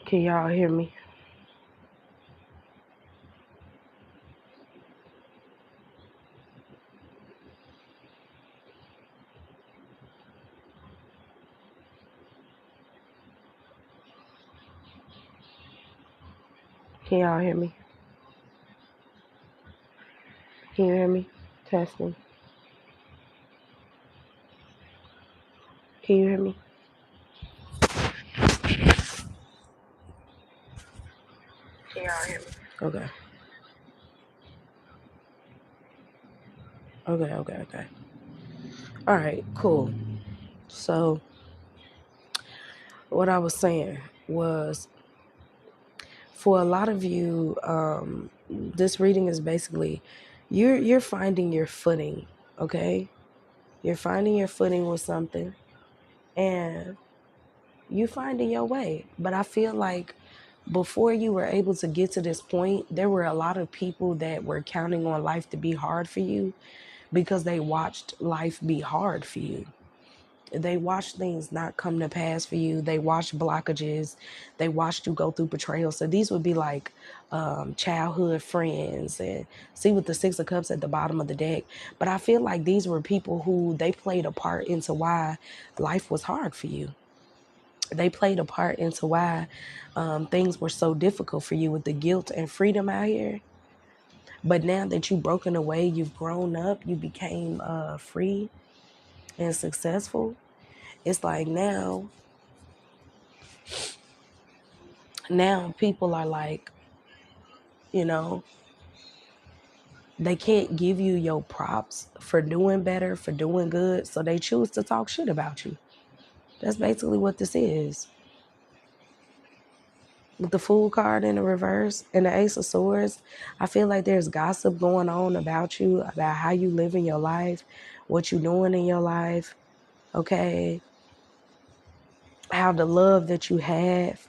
Can y'all hear me? Can y'all hear me? Can you hear me? Testing. Can you hear me? Can y'all hear me? Okay. Okay. All right, cool. So what I was saying was, for a lot of you, this reading is basically you're finding your footing, okay? You're finding your footing with something, and you finding your way. But I feel like before you were able to get to this point, there were a lot of people that were counting on life to be hard for you because they watched life be hard for you. They watched things not come to pass for you. They watched blockages. They watched you go through betrayal. So these would be like childhood friends. And see, with the Six of Cups at the bottom of the deck. But I feel like these were people who they played a part into why life was hard for you. They played a part into why things were so difficult for you with the guilt and freedom out here. But now that you've broken away, you've grown up, you became free and successful. It's like now people are like, you know, they can't give you your props for doing better, for doing good. So they choose to talk shit about you. That's basically what this is. With the Fool card in the reverse and the Ace of Swords, I feel like there's gossip going on about you, about how you live in your life, what you're doing in your life, okay? How the love that you have,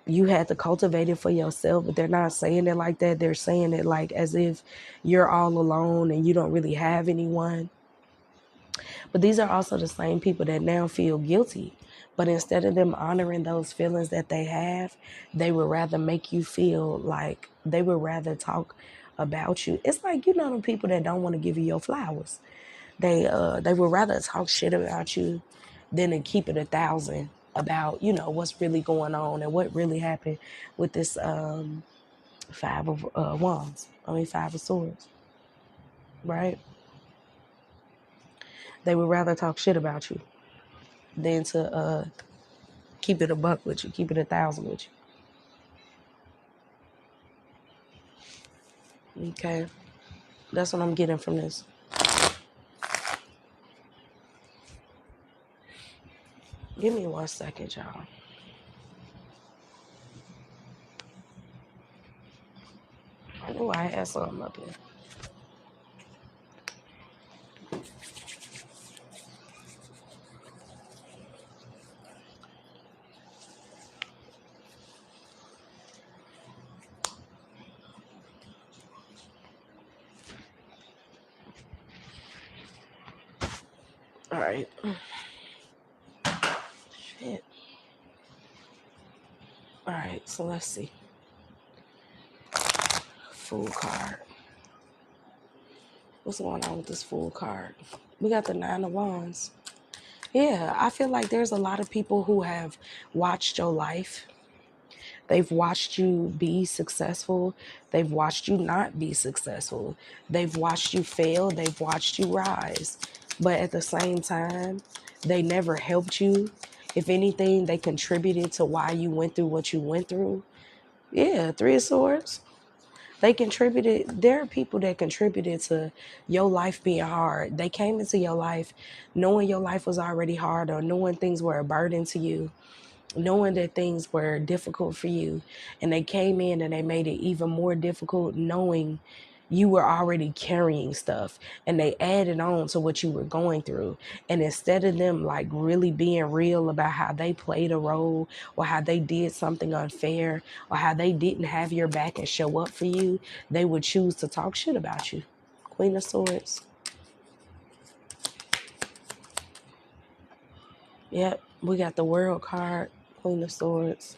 you had to cultivate it for yourself, but they're not saying it like that. They're saying it like as if you're all alone and you don't really have anyone. But these are also the same people that now feel guilty. But instead of them honoring those feelings that they have, they would rather make you feel like they would rather talk about you. It's like, you know, the people that don't want to give you your flowers. They would rather talk shit about you than to keep it 1,000 about, you know, what's really going on and what really happened with this Five of Five of Swords, right? They would rather talk shit about you than to keep it a buck with you, keep it 1,000 with you. Okay, that's what I'm getting from this. Give me 1 second, y'all. I knew I had something up here. All right. Shit. All right, so let's see. Fool card. What's going on with this Fool card? We got the Nine of Wands. Yeah, I feel like there's a lot of people who have watched your life. They've watched you be successful. They've watched you not be successful. They've watched you fail. They've watched you rise. But at the same time, they never helped you. If anything, they contributed to why you went through what you went through. Yeah, Three of Swords. They contributed. There are people that contributed to your life being hard. They came into your life knowing your life was already hard, or knowing things were a burden to you, knowing that things were difficult for you, and they came in and they made it even more difficult, knowing you were already carrying stuff, and they added on to what you were going through. And instead of them like really being real about how they played a role, or how they did something unfair, or how they didn't have your back and show up for you, they would choose to talk shit about you. Queen of Swords. Yep, we got the World card. Queen of Swords.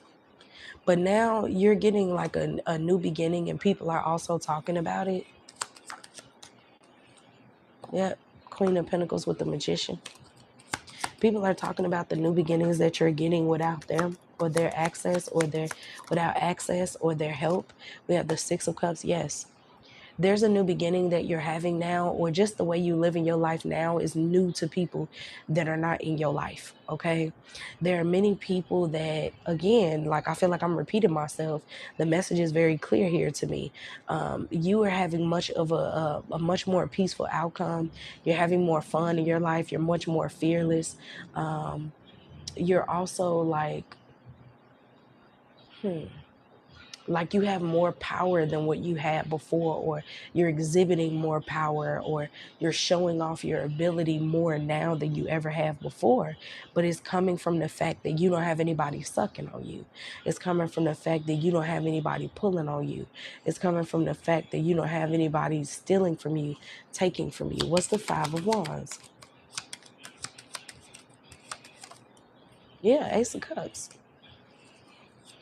But now you're getting like a new beginning, and people are also talking about it. Yep. Queen of Pentacles with the Magician. People are talking about the new beginnings that you're getting without them, or their access, or without access, or their help. We have the Six of Cups. Yes. There's a new beginning that you're having now, or just the way you live in your life now is new to people that are not in your life, okay? There are many people that, again, like I feel like I'm repeating myself. The message is very clear here to me. You are having much of a much more peaceful outcome. You're having more fun in your life. You're much more fearless. You're also like you have more power than what you had before, or you're exhibiting more power, or you're showing off your ability more now than you ever have before. But it's coming from the fact that you don't have anybody sucking on you. It's coming from the fact that you don't have anybody pulling on you. It's coming from the fact that you don't have anybody stealing from you, taking from you. What's the Five of Wands? Yeah, Ace of Cups.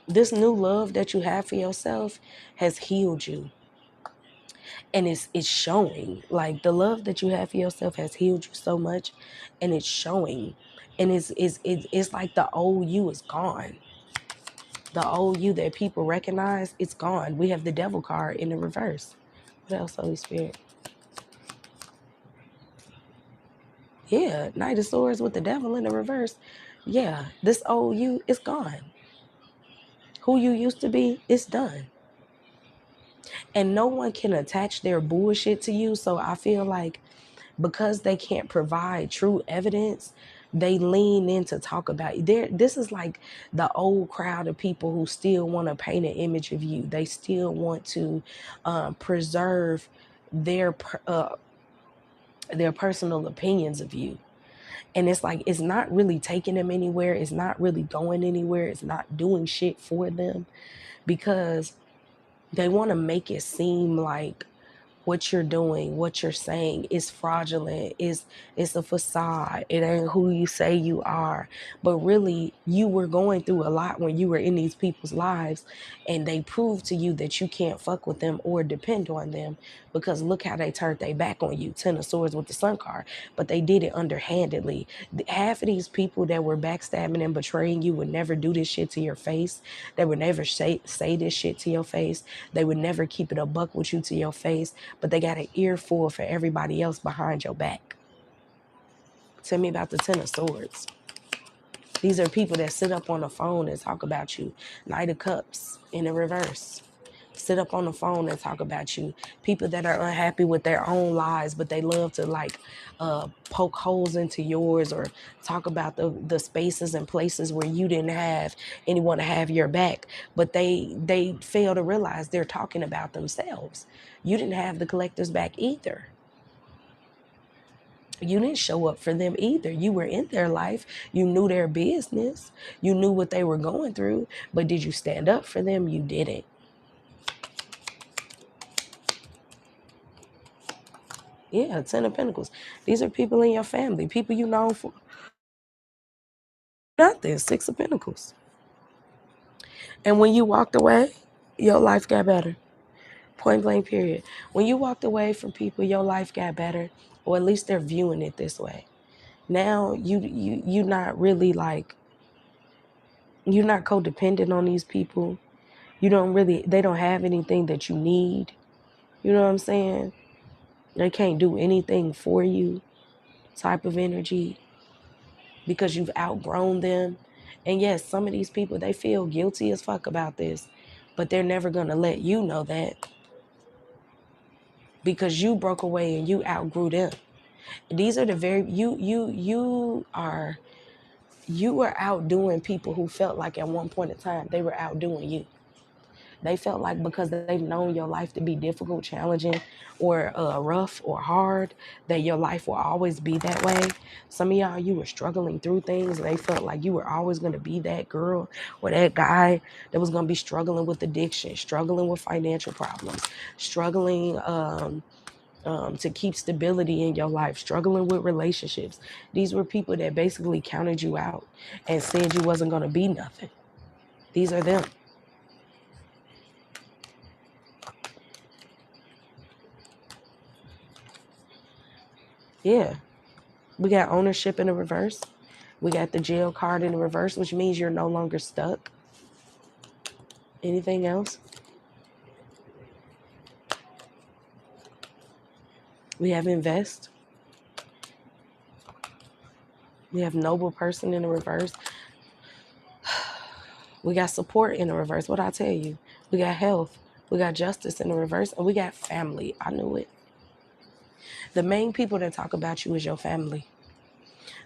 This new love that you have for yourself has healed you. And it's showing. Like, the love that you have for yourself has healed you so much, and it's showing. And it's like the old you is gone. The old you that people recognize, it's gone. We have the Devil card in the reverse. What else, Holy Spirit? Yeah, Knight of Swords with the Devil in the reverse. Yeah, this old you is gone. Who you used to be, it's done. And no one can attach their bullshit to you. So I feel like because they can't provide true evidence, they lean in to talk about it. This is like the old crowd of people who still want to paint an image of you. They still want to preserve their personal opinions of you. And it's like, it's not really taking them anywhere. It's not really going anywhere. It's not doing shit for them, because they want to make it seem like what you're doing, what you're saying is fraudulent, it's a facade, it ain't who you say you are. But really, you were going through a lot when you were in these people's lives, and they proved to you that you can't fuck with them or depend on them, because look how they turned their back on you. Ten of Swords with the Sun card. But they did it underhandedly. Half of these people that were backstabbing and betraying you would never do this shit to your face. They would never say this shit to your face. They would never keep it a buck with you to your face, but they got an earful for everybody else behind your back. Tell me about the Ten of Swords. These are people that sit up on the phone and talk about you. Knight of Cups in the reverse. Sit up on the phone and talk about you. People that are unhappy with their own lives, but they love to poke holes into yours, or talk about the spaces and places where you didn't have anyone to have your back. But they fail to realize they're talking about themselves. You didn't have the collector's back either. You didn't show up for them either. You were in their life. You knew their business. You knew what they were going through. But did you stand up for them? You didn't. Yeah, Ten of Pentacles. These are people in your family, people you know for nothing. Six of Pentacles. And when you walked away, your life got better. Point blank, period. When you walked away from people, your life got better, or at least they're viewing it this way. Now you're not really you're not codependent on these people. They don't have anything that you need. You know what I'm saying? They can't do anything for you, type of energy, because you've outgrown them. And yes, some of these people, they feel guilty as fuck about this, but they're never going to let you know that, because you broke away and you outgrew them. These are the very, you were outdoing people who felt like at one point in time they were outdoing you. They felt like because they've known your life to be difficult, challenging, or rough or hard, that your life will always be that way. Some of y'all, you were struggling through things, and they felt like you were always going to be that girl or that guy that was going to be struggling with addiction, struggling with financial problems, struggling to keep stability in your life, struggling with relationships. These were people that basically counted you out and said you wasn't going to be nothing. These are them. Yeah. We got ownership in the reverse. We got the jail card in the reverse, which means you're no longer stuck. Anything else? We have invest. We have noble person in the reverse. We got support in the reverse. What I tell you? We got health. We got justice in the reverse. And we got family. I knew it. The main people that talk about you is your family.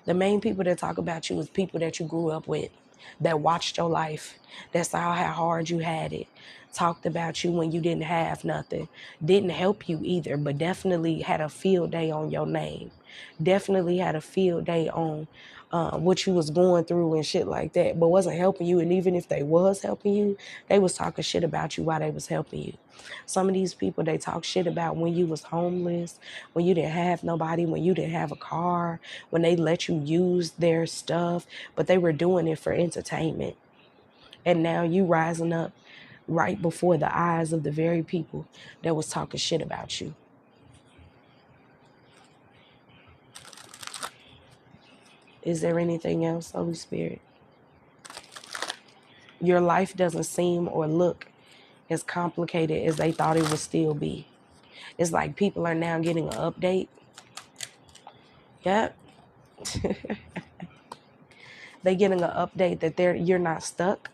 The main people that talk about you is people that you grew up with, that watched your life, that saw how hard you had it, talked about you when you didn't have nothing, didn't help you either, but definitely had a field day on your name, definitely had a field day on what you was going through and shit like that, but wasn't helping you. And even if they was helping you, they was talking shit about you while they was helping you. Some of these people, they talk shit about when you was homeless, when you didn't have nobody, when you didn't have a car, when they let you use their stuff, but they were doing it for entertainment. And now you rising up right before the eyes of the very people that was talking shit about you. Is there anything else, Holy Spirit? Your life doesn't seem or look as complicated as they thought it would still be. It's like people are now getting an update. Yep. They're getting an update that you're not stuck.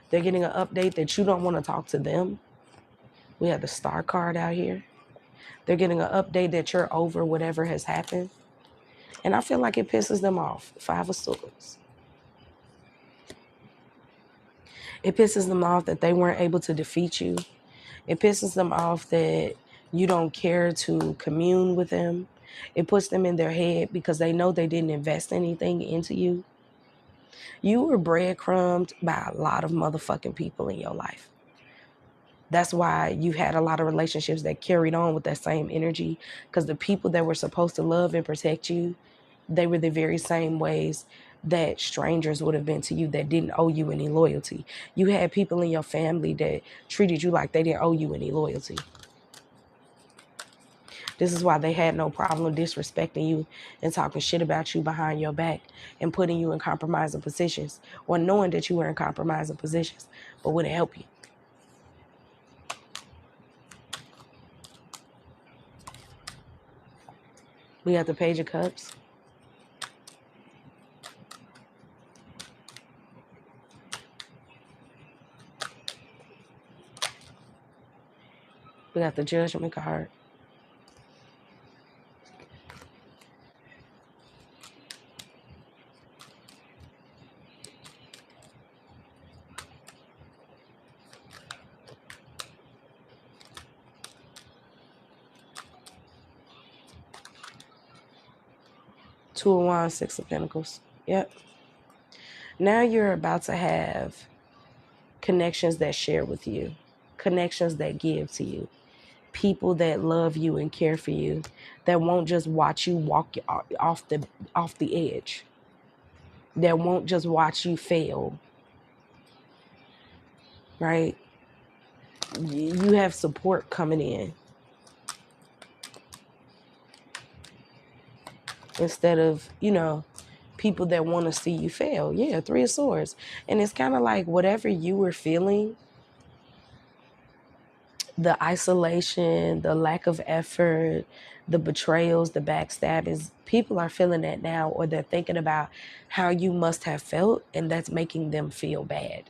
They're getting an update that you don't want to talk to them. We have the star card out here. They're getting an update that you're over whatever has happened. And I feel like it pisses them off. 5 of Swords. It pisses them off that they weren't able to defeat you. It pisses them off that you don't care to commune with them. It puts them in their head because they know they didn't invest anything into you. You were breadcrumbed by a lot of motherfucking people in your life. That's why you had a lot of relationships that carried on with that same energy, because the people that were supposed to love and protect you, they were the very same ways that strangers would have been to you that didn't owe you any loyalty. You had people in your family that treated you like they didn't owe you any loyalty. This is why they had no problem disrespecting you and talking shit about you behind your back and putting you in compromising positions, or knowing that you were in compromising positions, but wouldn't help you. We got the Page of Cups. We got the Judgment card. Two of Wands, Six of Pentacles. Yep. Now you're about to have connections that share with you, connections that give to you, people that love you and care for you, that won't just watch you walk off the edge, that won't just watch you fail, right? You have support coming in instead of, people that want to see you fail. Yeah, Three of Swords. And it's kind of like whatever you were feeling, the isolation, the lack of effort, the betrayals, the backstabbings, people are feeling that now, or they're thinking about how you must have felt, and that's making them feel bad.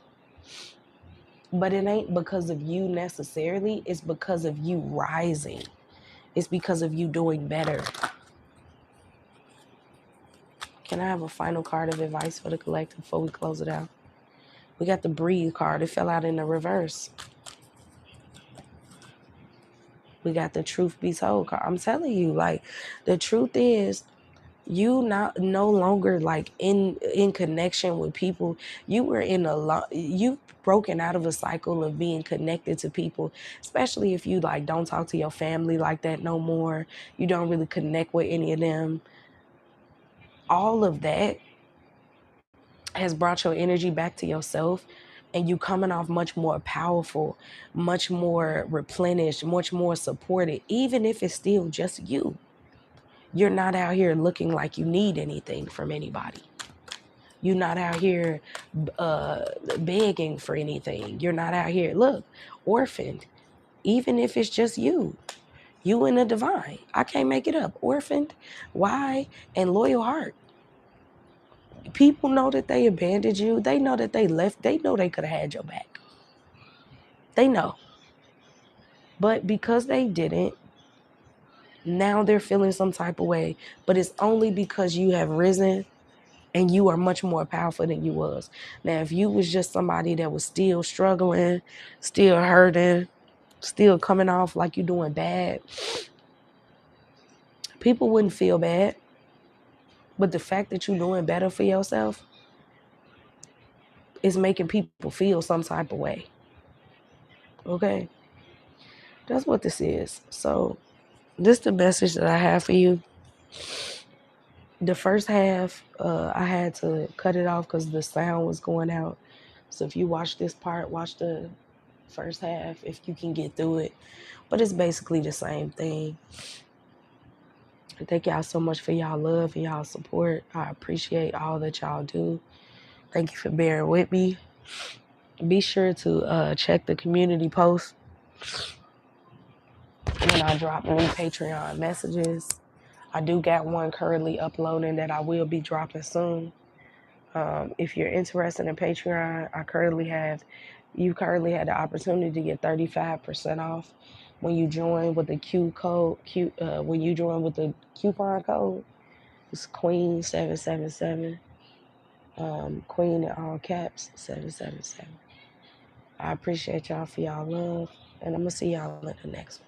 But it ain't because of you necessarily. It's because of you rising. It's because of you doing better. Can I have a final card of advice for the collective before we close it out? We got the Breathe card. It fell out in the reverse. We got the Truth Be Told card. I'm telling you, like, the truth is, you no longer like in connection with people. You were in you've broken out of a cycle of being connected to people, especially if you like don't talk to your family like that no more. You don't really connect with any of them. All of that has brought your energy back to yourself, and you coming off much more powerful, much more replenished, much more supported, even if it's still just you. You're not out here looking like you need anything from anybody. You're not out here begging for anything. You're not out here, look, orphaned. Even if it's just you and the divine. I can't make it up. Orphaned, why, and loyal heart. People know that they abandoned you. They know that they left. They know they could have had your back. They know. But because they didn't, now they're feeling some type of way. But it's only because you have risen and you are much more powerful than you was. Now, if you was just somebody that was still struggling, still hurting, still coming off like you're doing bad, people wouldn't feel bad. But the fact that you're doing better for yourself is making people feel some type of way. Okay? That's what this is. So, this is the message that I have for you. The first half, I had to cut it off because the sound was going out. So if you watch this part, watch the first half if you can get through it. But it's basically the same thing. Thank y'all so much for y'all love and y'all support. I appreciate all that y'all do. Thank you for bearing with me. Be sure to check the community post when I drop new Patreon messages. I do got one currently uploading that I will be dropping soon. If you're interested in Patreon, you currently had the opportunity to get 35% off when you join with the when you join with the coupon code. It's Queen 777. Queen in all caps 777. I appreciate y'all for y'all love, and I'm gonna see y'all in the next one.